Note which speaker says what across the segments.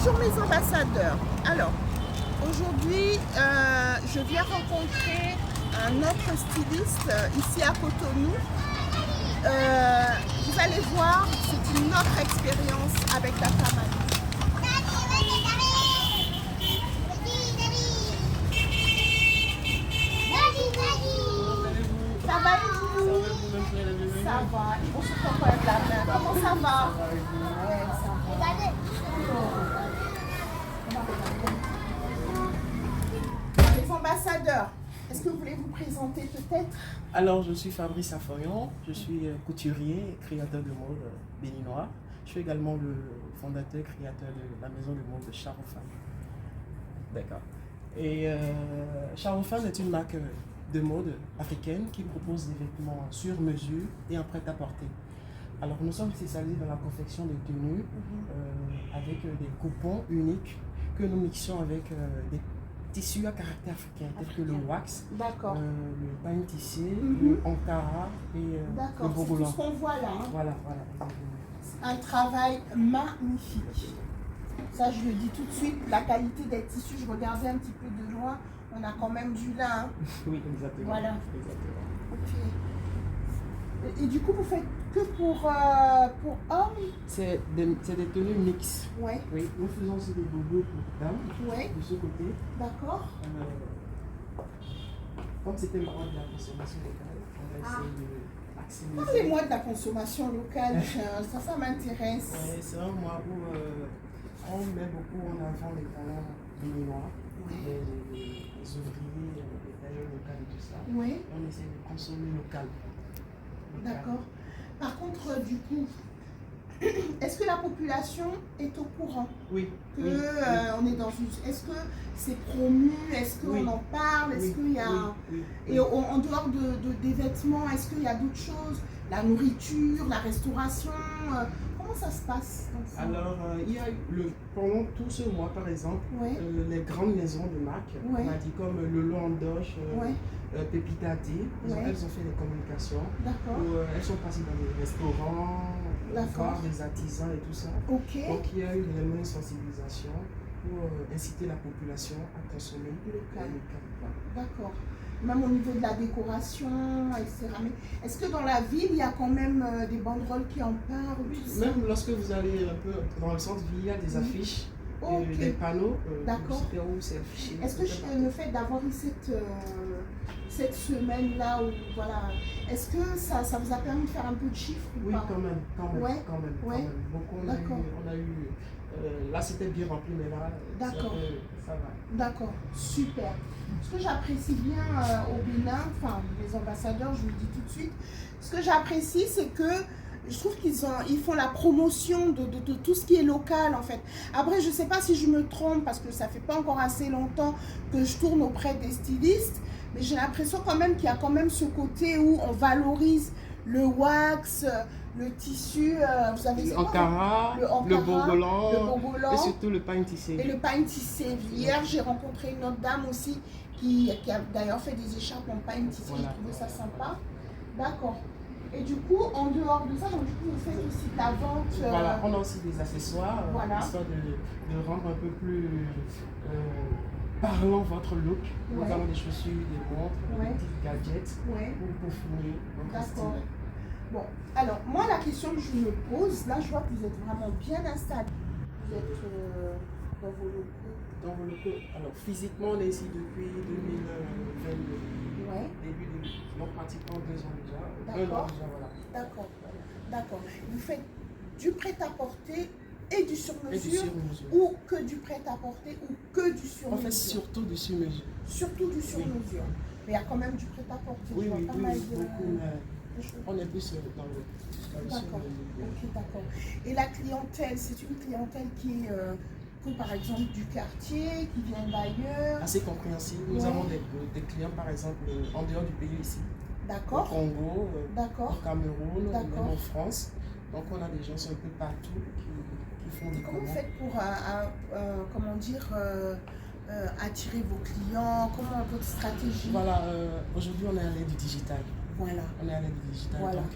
Speaker 1: Bonjour mes ambassadeurs. Alors, aujourd'hui, je viens rencontrer un autre styliste ici à Cotonou. Vous allez voir, c'est une autre expérience avec la famille. Ça va et vous? Ça va. On se prend quand même la main. Comment ça va? Ouais, ça va. Les ambassadeurs, est-ce que vous voulez vous présenter peut-être?
Speaker 2: Alors, je suis Fabrice Aforion, je suis couturier et créateur de mode béninois. Je suis également le fondateur créateur de la maison de mode de Charofan. D'accord. Et Charofan est une marque de mode africaine qui propose des vêtements sur mesure et en prêt-à-porter. Alors, nous sommes spécialisés dans la confection de tenues avec des coupons uniques que nous mixons avec des tissus à caractère africain, tels que le wax, le pain tissé, le ankara et le bogolan.
Speaker 1: C'est tout ce qu'on voit là. Hein.
Speaker 2: Voilà.
Speaker 1: Un travail magnifique. Ça, je le dis tout de suite, la qualité des tissus, je regardais un petit peu de loin, on a quand même du lin. Hein.
Speaker 2: Oui, exactement.
Speaker 1: Voilà.
Speaker 2: Exactement.
Speaker 1: Ok. Et du coup, vous faites que pour hommes?
Speaker 2: C'est des tenues mixtes.
Speaker 1: Ouais.
Speaker 2: Oui, nous faisons aussi des bobos pour dames, de ce côté.
Speaker 1: D'accord.
Speaker 2: Comme c'était le mois de la consommation locale, on va essayer d'accélérer.
Speaker 1: Parlez-moi de la consommation locale, ça m'intéresse.
Speaker 2: Ouais, c'est un mois où on met beaucoup en avant les talents béninois, les ouvriers, les tailleurs locaux et tout ça.
Speaker 1: Oui.
Speaker 2: On essaie de consommer local.
Speaker 1: D'accord. Par contre, du coup, est-ce que la population est au courant on est dans une... Est-ce que c'est promu? Est-ce qu'on en parle? Est-ce qu'il y a... Et en dehors des vêtements, est-ce qu'il y a d'autres choses? La nourriture, la restauration comment ça se passe?
Speaker 2: Alors, il y a pendant tout ce mois, par exemple, les grandes maisons de marque, on a dit comme Lolo Andoche, Pépita Thé, elles ont fait des communications. Elles sont passées dans des restaurants, voir des artisans et tout ça. Donc, il y a eu vraiment une sensibilisation pour inciter la population à consommer local.
Speaker 1: D'accord. Même au niveau de la décoration, etc. Mais est-ce que dans la ville, il y a quand même des banderoles qui en parlent?
Speaker 2: Même lorsque vous allez un peu dans le centre-ville, il y a des affiches, des panneaux où c'est affiché.
Speaker 1: Est-ce que le fait d'avoir eu cette semaine-là, est-ce que ça vous a permis de faire un peu de chiffres ou
Speaker 2: Oui,
Speaker 1: pas?
Speaker 2: quand même. Beaucoup, on a eu là, c'était bien rempli, mais là, ça va. D'accord,
Speaker 1: super. Ce que j'apprécie bien au Bénin, enfin, les ambassadeurs, je vous le dis tout de suite, ce que j'apprécie, c'est que je trouve qu'ils font la promotion de tout ce qui est local, en fait. Après, je ne sais pas si je me trompe, parce que ça ne fait pas encore assez longtemps que je tourne auprès des stylistes, mais j'ai l'impression quand même qu'il y a quand même ce côté où on valorise le wax, le tissu, vous avez
Speaker 2: le ankara, le bogolan, et surtout le pain tissé.
Speaker 1: Et le pain tissé. Hier, j'ai rencontré une autre dame aussi qui a d'ailleurs fait des écharpes en pain tissé. J'ai trouvé ça sympa. D'accord. Et du coup, en dehors de ça, donc, du coup, vous faites aussi de la vente.
Speaker 2: Voilà, on a aussi des accessoires, histoire de rendre un peu plus parlant votre look. Nous avons des chaussures, des montres, des petits gadgets pour finir votre style.
Speaker 1: Bon, alors, moi, la question que je me pose, là, je vois que vous êtes vraiment bien installé. Vous êtes dans vos locaux.
Speaker 2: Dans vos locaux. Alors, physiquement, on est ici depuis 2022. Donc, pratiquement 2 ans déjà.
Speaker 1: D'accord. D'accord. Vous faites du prêt-à-porter et du sur-mesure, ou que du prêt-à-porter ou que du sur-mesure?
Speaker 2: On fait surtout du sur-mesure.
Speaker 1: Surtout du sur-mesure. Mais il y a quand même du prêt-à-porter.
Speaker 2: Oui, beaucoup. On est plus dans le
Speaker 1: D'accord. Et la clientèle, c'est une clientèle qui est, par exemple, du quartier, qui vient d'ailleurs?
Speaker 2: Assez compréhensible. Nous avons des clients, par exemple, en dehors du pays ici.
Speaker 1: D'accord.
Speaker 2: Au Congo, au Cameroun, même en France. Donc, on a des gens un peu partout qui font des commandes.
Speaker 1: Comment vous faites pour, attirer vos clients? Comment votre stratégie?
Speaker 2: Voilà, aujourd'hui, on est à l'aide du digital.
Speaker 1: Voilà.
Speaker 2: On est à l'aide du digital. Donc,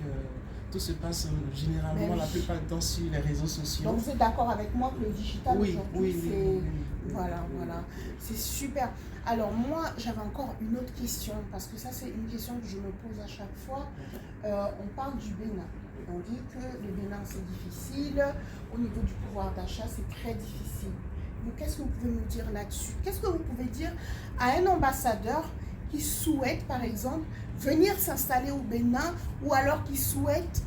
Speaker 2: tout se passe généralement
Speaker 1: oui.
Speaker 2: la plupart du temps sur les réseaux sociaux.
Speaker 1: Donc vous êtes d'accord avec moi que le digital
Speaker 2: Oui,
Speaker 1: aujourd'hui,
Speaker 2: oui,
Speaker 1: c'est...
Speaker 2: oui.
Speaker 1: Voilà, voilà. C'est super. Alors moi, j'avais encore une autre question, parce que ça c'est une question que je me pose à chaque fois. On parle du Bénin. On dit que le Bénin c'est difficile, au niveau du pouvoir d'achat c'est très difficile. Mais qu'est-ce que vous pouvez me dire là-dessus? Qu'est-ce que vous pouvez dire à un ambassadeur qui souhaite par exemple venir s'installer au Bénin, ou alors qui souhaite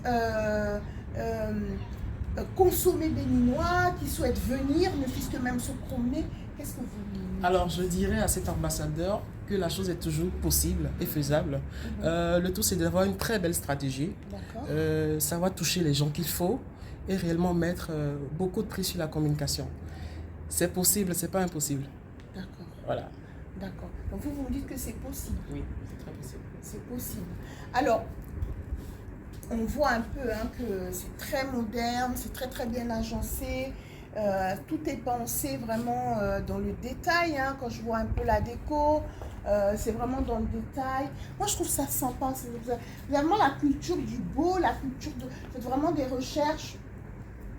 Speaker 1: consommer béninois, qui souhaite venir, ne fût-ce que même se promener? Qu'est-ce que vous...
Speaker 2: Alors, je dirais à cet ambassadeur que la chose est toujours possible et faisable. Le tout, c'est d'avoir une très belle stratégie, savoir toucher les gens qu'il faut et réellement mettre beaucoup de prix sur la communication. C'est possible, c'est pas impossible.
Speaker 1: D'accord.
Speaker 2: Voilà.
Speaker 1: D'accord. Donc vous me dites que c'est possible.
Speaker 2: Oui, c'est très possible.
Speaker 1: C'est possible. Alors, on voit un peu que c'est très moderne, c'est très très bien agencé. Tout est pensé vraiment dans le détail. Quand je vois un peu la déco, c'est vraiment dans le détail. Moi, je trouve ça sympa. C'est vraiment la culture du beau, la culture de... Faites vraiment des recherches.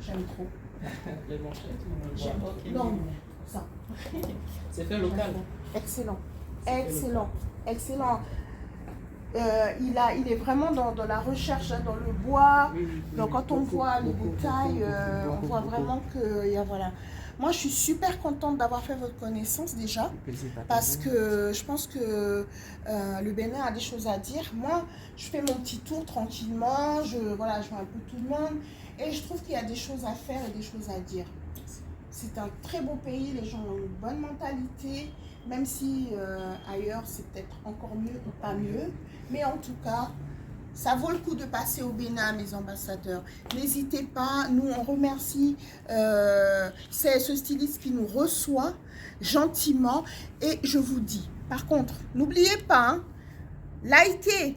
Speaker 1: J'aime trop.
Speaker 2: Les manchettes
Speaker 1: J'aime.
Speaker 2: okay.
Speaker 1: Non, ça.
Speaker 2: C'est fait local.
Speaker 1: Excellent. Excellent. Excellent. Il est vraiment dans la recherche, dans le bois. Donc quand on voit les détails, on voit vraiment que voilà. Moi, je suis super contente d'avoir fait votre connaissance déjà, parce que je pense que le Bénin a des choses à dire. Moi, je fais mon petit tour tranquillement, je vois un peu tout le monde, et je trouve qu'il y a des choses à faire et des choses à dire. C'est un très beau pays, les gens ont une bonne mentalité, même si ailleurs c'est peut-être encore mieux ou pas mieux. Mais en tout cas, ça vaut le coup de passer au Bénin, mes ambassadeurs. N'hésitez pas, nous on remercie c'est ce styliste qui nous reçoit gentiment. Et je vous dis, par contre, n'oubliez pas, likez,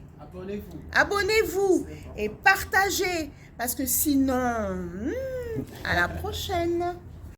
Speaker 1: abonnez-vous et partagez, parce que sinon, à la prochaine.